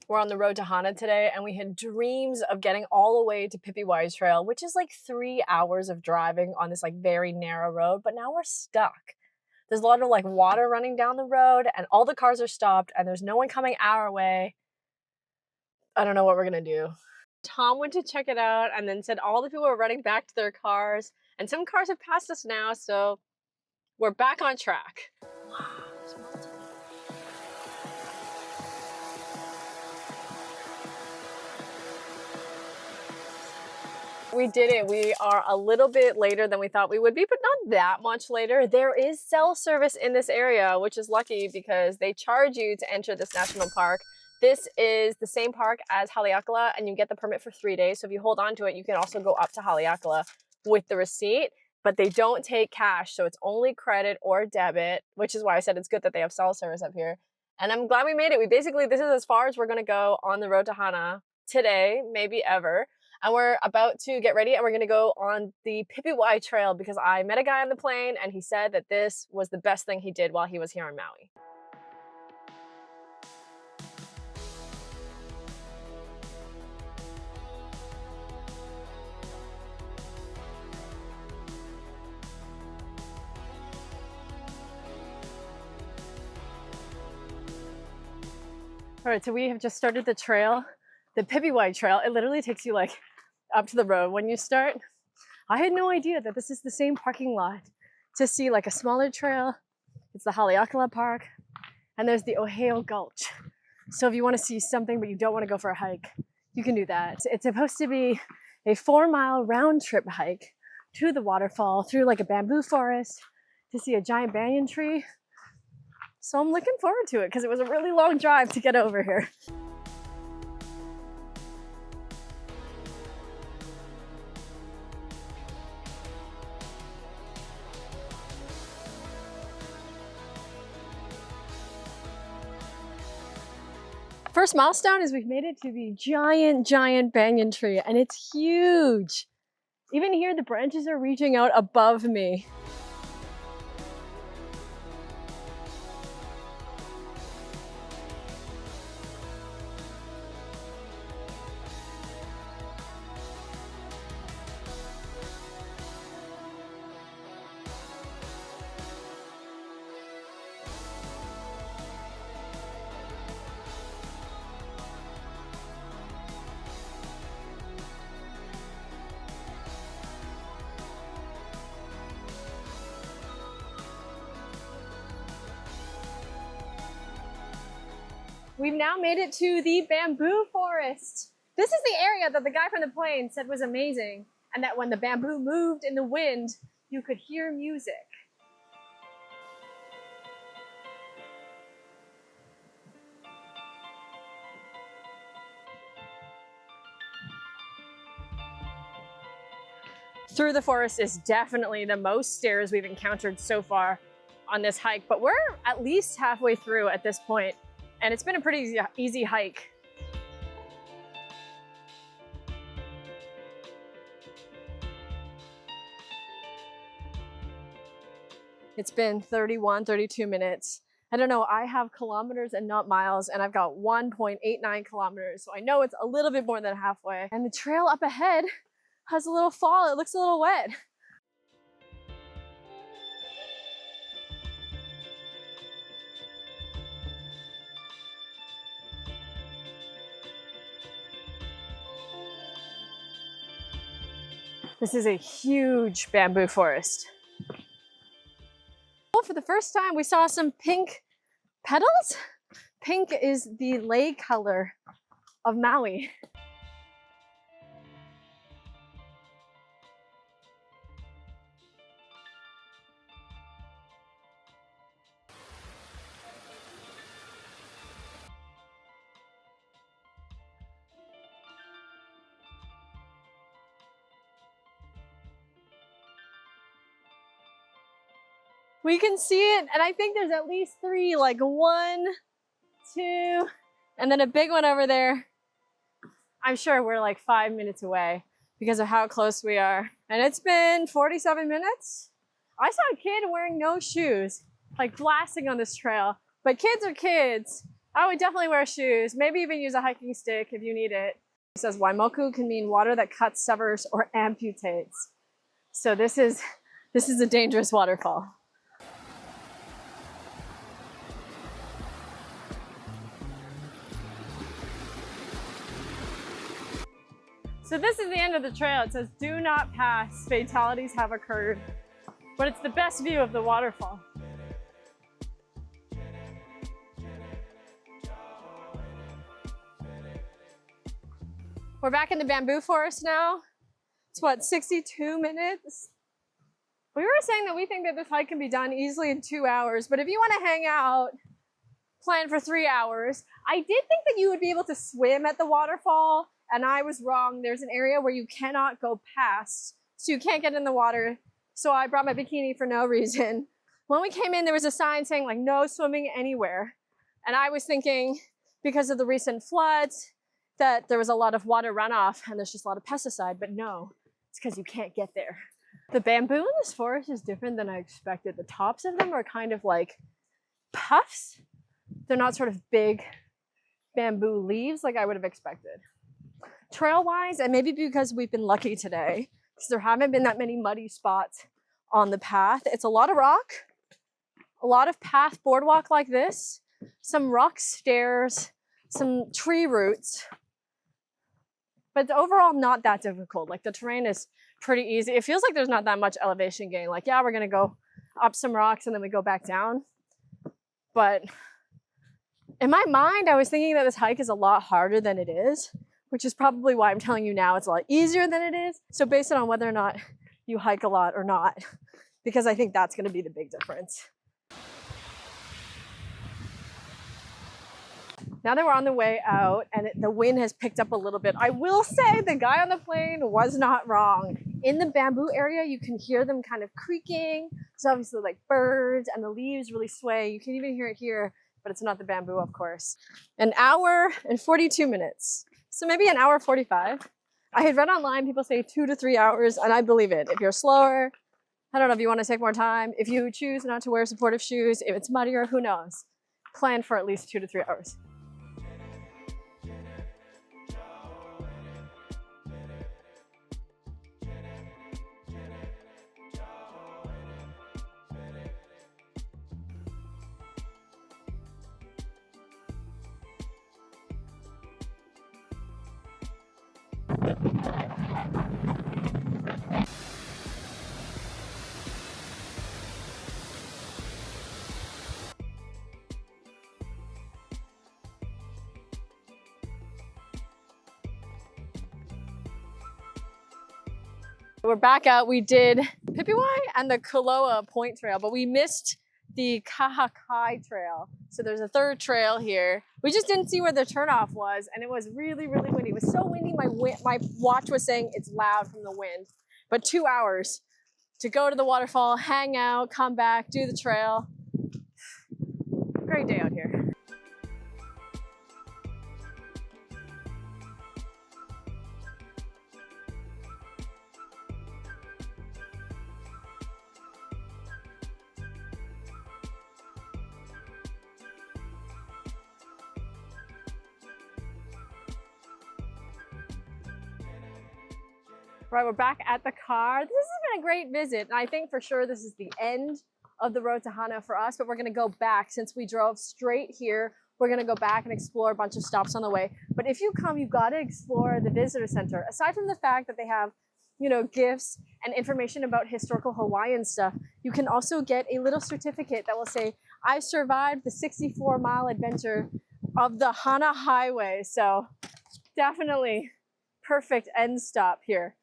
We're on the road to Hana today, and we had dreams of getting all the way to Pipiwai Trail, which is like 3 hours of driving on this like very narrow road, but now we're stuck. There's a lot of like water running down the road, and all the cars are stopped, and there's no one coming our way. I don't know what we're gonna do. Tom went to check it out and then said all the people are running back to their cars, and some cars have passed us now, so we're back on track. Wow, there's multiple. We did it. We are a little bit later than we thought we would be, but not that much later. There is cell service in this area, which is lucky because they charge you to enter this national park. This is the same park as Haleakala, and you get the permit for 3 days. So if you hold on to it, you can also go up to Haleakala with the receipt, but they don't take cash. So it's only credit or debit, which is why I said it's good that they have cell service up here. And I'm glad we made it. This is as far as we're going to go on the road to Hana today, maybe ever. And we're about to get ready, and we're going to go on the Pipiwai trail because I met a guy on the plane and he said that this was the best thing he did while he was here on Maui. All right, so we have just started the trail, the Pipiwai trail. It literally takes you like up to the road when you start. I had no idea that this is the same parking lot to see like a smaller trail. It's the Haleakalā Park, and there's the Ohe'o Gulch. So if you want to see something but you don't want to go for a hike, you can do that. It's supposed to be a 4-mile round trip hike to the waterfall through like a bamboo forest to see a giant banyan tree. So I'm looking forward to it because it was a really long drive to get over here. First milestone is we've made it to the giant banyan tree, and it's huge. Even here, the branches are reaching out above me. We've now made it to the bamboo forest. This is the area that the guy from the plane said was amazing, and that when the bamboo moved in the wind, you could hear music. Through the forest is definitely the most stairs we've encountered so far on this hike, but we're at least halfway through at this point. And it's been a pretty easy hike. It's been 32 minutes. I don't know, I have kilometers and not miles, and I've got 1.89 kilometers. So I know it's a little bit more than halfway. And the trail up ahead has a little fall. It looks a little wet. This is a huge bamboo forest. Well, for the first time, we saw some pink petals. Pink is the lei color of Maui. We can see it, and I think there's at least 3, like 1, 2, and then a big one over there. I'm sure we're like 5 minutes away because of how close we are. And it's been 47 minutes. I saw a kid wearing no shoes, like blasting on this trail. But kids are kids. I would definitely wear shoes, maybe even use a hiking stick if you need it. It says Waimoku can mean water that cuts, severs, or amputates. So this is a dangerous waterfall. So this is the end of the trail. It says, do not pass, fatalities have occurred. But it's the best view of the waterfall. We're back in the bamboo forest now. It's what, 62 minutes? We were saying that we think that this hike can be done easily in 2 hours, but if you want to hang out, plan for 3 hours. I did think that you would be able to swim at the waterfall, and I was wrong. There's an area where you cannot go past, so you can't get in the water. So I brought my bikini for no reason. When we came in, there was a sign saying like no swimming anywhere. And I was thinking because of the recent floods that there was a lot of water runoff and there's just a lot of pesticide, but no, it's because you can't get there. The bamboo in this forest is different than I expected. The tops of them are kind of like puffs. They're not sort of big bamboo leaves like I would have expected. Trail-wise, and maybe because we've been lucky today, because there haven't been that many muddy spots on the path. It's a lot of rock, a lot of path boardwalk like this, some rock stairs, some tree roots, but it's overall not that difficult. Like the terrain is pretty easy. It feels like there's not that much elevation gain. Like, yeah, we're gonna go up some rocks and then we go back down. But in my mind, I was thinking that this hike is a lot harder than it is, which is probably why I'm telling you now it's a lot easier than it is. So base it on whether or not you hike a lot or not, because I think that's gonna be the big difference. Now that we're on the way out and the wind has picked up a little bit, I will say the guy on the plane was not wrong. In the bamboo area, you can hear them kind of creaking. It's obviously like birds and the leaves really sway. You can even hear it here, but it's not the bamboo, of course. An hour and 42 minutes. So maybe an hour 45. I had read online, people say 2 to 3 hours, and I believe it. If you're slower, I don't know if you want to take more time. If you choose not to wear supportive shoes, if it's muddier, who knows? Plan for at least 2 to 3 hours. We're back out. We did Pipiwai and the Kaloa Point Trail, but we missed the Kahakai Trail. So there's a third trail here. We just didn't see where the turnoff was, and it was really, really windy. It was so windy, my watch was saying it's loud from the wind. But 2 hours to go to the waterfall, hang out, come back, do the trail. Great day out here. Right, we're back at the car. This has been a great visit, and I think for sure this is the end of the road to Hana for us, but we're gonna go back. Since we drove straight here, we're gonna go back and explore a bunch of stops on the way. But if you come, you've gotta explore the visitor center. Aside from the fact that they have, you know, gifts and information about historical Hawaiian stuff, you can also get a little certificate that will say, I survived the 64-mile adventure of the Hana Highway. So definitely perfect end stop here.